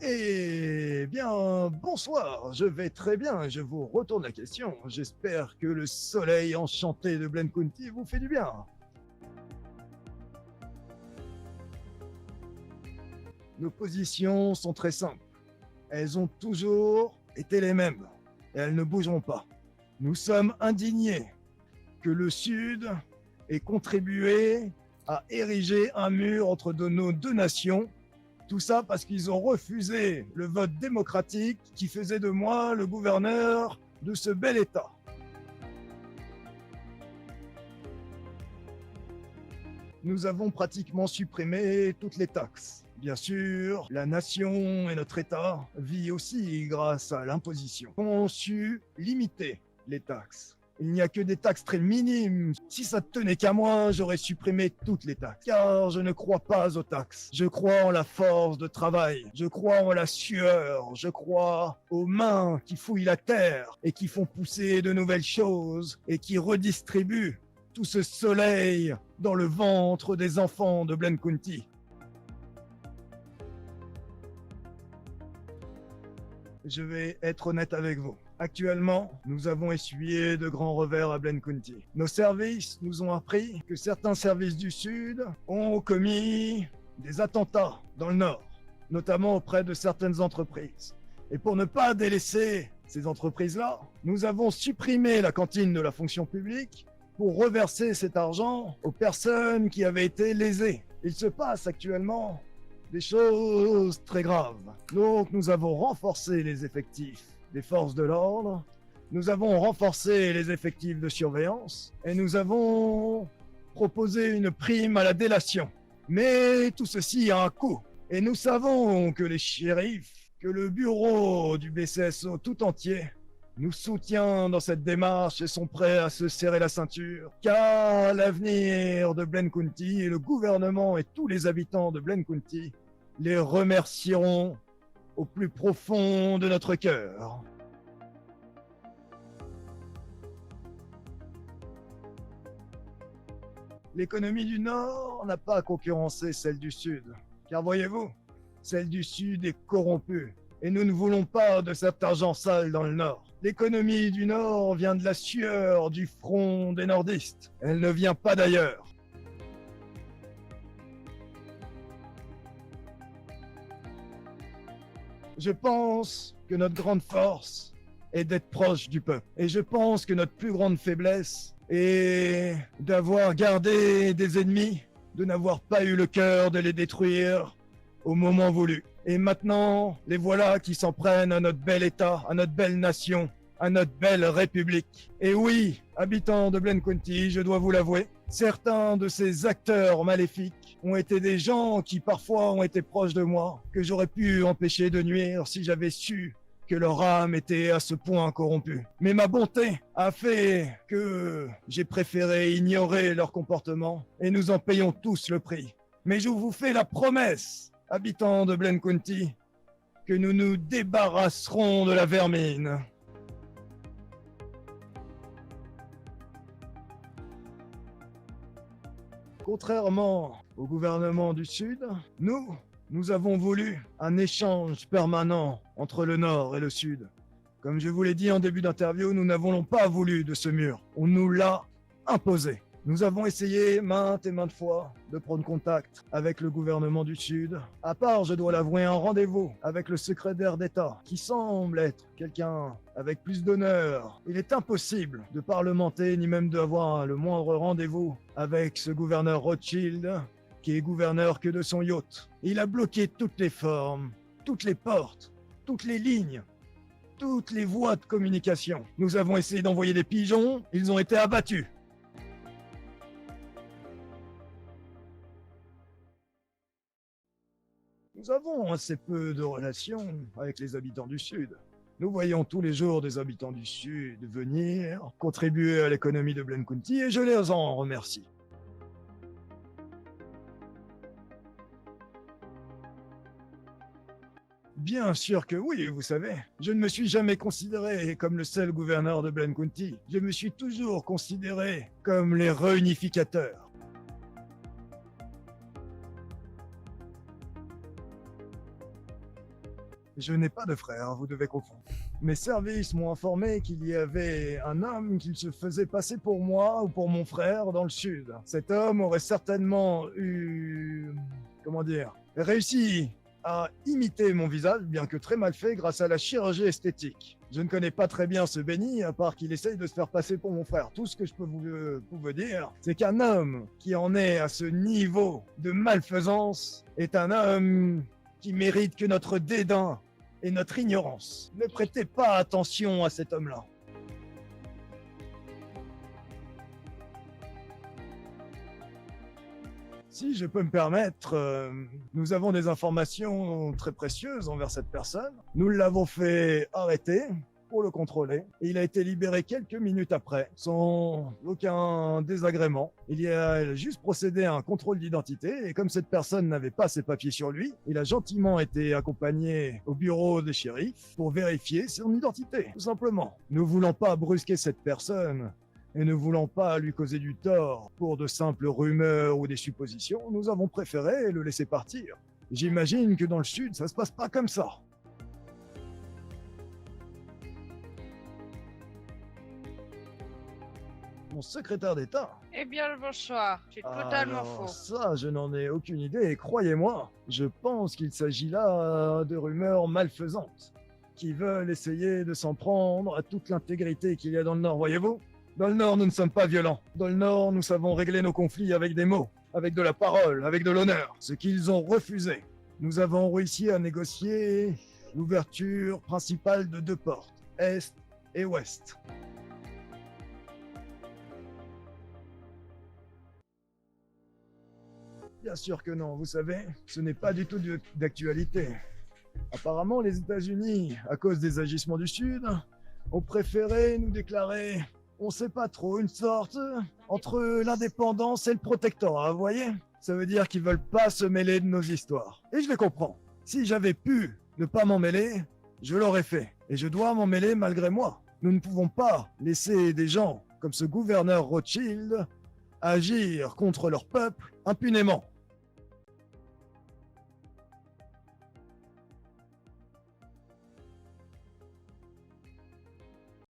Eh bien, bonsoir, je vais très bien, je vous retourne la question. J'espère que le soleil enchanté de Blen County vous fait du bien. Nos positions sont très simples. Elles ont toujours été les mêmes. Et elles ne bougeront pas. Nous sommes indignés que le Sud ait contribué à ériger un mur entre nos deux nations. Tout ça parce qu'ils ont refusé le vote démocratique qui faisait de moi le gouverneur de ce bel État. Nous avons pratiquement supprimé toutes les taxes. Bien sûr, la nation et notre État vit aussi grâce à l'imposition. On a su limiter les taxes. Il n'y a que des taxes très minimes. Si ça tenait qu'à moi, j'aurais supprimé toutes les taxes. Car je ne crois pas aux taxes. Je crois en la force de travail. Je crois en la sueur. Je crois aux mains qui fouillent la terre et qui font pousser de nouvelles choses et qui redistribuent tout ce soleil dans le ventre des enfants de Blen County. Je vais être honnête avec vous. Actuellement, nous avons essuyé de grands revers à Blen County. Nos services nous ont appris que certains services du Sud ont commis des attentats dans le Nord, notamment auprès de certaines entreprises. Et pour ne pas délaisser ces entreprises-là, nous avons supprimé la cantine de la fonction publique pour reverser cet argent aux personnes qui avaient été lésées. Il se passe actuellement des choses très graves. Donc nous avons renforcé les effectifs des forces de l'ordre, nous avons renforcé les effectifs de surveillance et nous avons proposé une prime à la délation. Mais tout ceci a un coût. Et nous savons que les shérifs, que le bureau du BCSO tout entier nous soutient dans cette démarche et sont prêts à se serrer la ceinture, car l'avenir de Blen County et le gouvernement et tous les habitants de Blen County les remercieront au plus profond de notre cœur. L'économie du Nord n'a pas concurrencé celle du Sud, car voyez-vous, celle du Sud est corrompue, et nous ne voulons pas de cet argent sale dans le Nord. L'économie du Nord vient de la sueur du front des nordistes, elle ne vient pas d'ailleurs. Je pense que notre grande force est d'être proche du peuple. Et je pense que notre plus grande faiblesse est d'avoir gardé des ennemis, de n'avoir pas eu le cœur de les détruire au moment voulu. Et maintenant, les voilà qui s'en prennent à notre bel État, à notre belle nation, à notre belle République. Et oui, habitants de Blen County, je dois vous l'avouer, certains de ces acteurs maléfiques ont été des gens qui parfois ont été proches de moi, que j'aurais pu empêcher de nuire si j'avais su que leur âme était à ce point corrompue. Mais ma bonté a fait que j'ai préféré ignorer leur comportement et nous en payons tous le prix. Mais je vous fais la promesse, habitants de Blen County, que nous nous débarrasserons de la vermine. Contrairement au gouvernement du Sud, nous avons voulu un échange permanent entre le Nord et le Sud. Comme je vous l'ai dit en début d'interview, nous n'avons pas voulu de ce mur. On nous l'a imposé. Nous avons essayé maintes et maintes fois de prendre contact avec le gouvernement du Sud. À part, je dois l'avouer, un rendez-vous avec le secrétaire d'État, qui semble être quelqu'un avec plus d'honneur. Il est impossible de parlementer, ni même d'avoir le moindre rendez-vous avec ce gouverneur Rothschild, qui est gouverneur que de son yacht. Il a bloqué toutes les formes, toutes les portes, toutes les lignes, toutes les voies de communication. Nous avons essayé d'envoyer des pigeons, ils ont été abattus. Nous avons assez peu de relations avec les habitants du Sud. Nous voyons tous les jours des habitants du Sud venir contribuer à l'économie de Blen County et je les en remercie. Bien sûr que oui, vous savez. Je ne me suis jamais considéré comme le seul gouverneur de Blen County. Je me suis toujours considéré comme les réunificateurs. Je n'ai pas de frère, vous devez confondre. Mes services m'ont informé qu'il y avait un homme qui se faisait passer pour moi ou pour mon frère dans le sud. Cet homme aurait certainement eu... comment dire, réussi à imiter mon visage, bien que très mal fait, grâce à la chirurgie esthétique. Je ne connais pas très bien ce Benny, à part qu'il essaye de se faire passer pour mon frère. Tout ce que je peux vous dire, c'est qu'un homme qui en est à ce niveau de malfaisance est un homme qui mérite que notre dédain et notre ignorance. Ne prêtez pas attention à cet homme-là. Si je peux me permettre, nous avons des informations très précieuses envers cette personne. Nous l'avons fait arrêter pour le contrôler. Et il a été libéré quelques minutes après, sans aucun désagrément. Il y a juste procédé à un contrôle d'identité, et comme cette personne n'avait pas ses papiers sur lui, il a gentiment été accompagné au bureau des shérifs pour vérifier son identité, tout simplement. Nous ne voulons pas brusquer cette personne, et ne voulant pas lui causer du tort pour de simples rumeurs ou des suppositions, nous avons préféré le laisser partir. J'imagine que dans le sud, ça se passe pas comme ça. Mon secrétaire d'État. Eh bien le bonsoir, c'est totalement faux. Ça, je n'en ai aucune idée, et croyez-moi, je pense qu'il s'agit là de rumeurs malfaisantes, qui veulent essayer de s'en prendre à toute l'intégrité qu'il y a dans le Nord, voyez-vous? Dans le Nord, nous ne sommes pas violents. Dans le Nord, nous savons régler nos conflits avec des mots, avec de la parole, avec de l'honneur. Ce qu'ils ont refusé. Nous avons réussi à négocier l'ouverture principale de 2 portes, Est et Ouest. Bien sûr que non, vous savez, ce n'est pas du tout d'actualité. Apparemment, les États-Unis, à cause des agissements du Sud, ont préféré nous déclarer, on sait pas trop, une sorte entre l'indépendance et le protectorat, vous voyez? Ça veut dire qu'ils veulent pas se mêler de nos histoires. Et je les comprends. Si j'avais pu ne pas m'en mêler, je l'aurais fait. Et je dois m'en mêler malgré moi. Nous ne pouvons pas laisser des gens comme ce gouverneur Rothschild agir contre leur peuple impunément.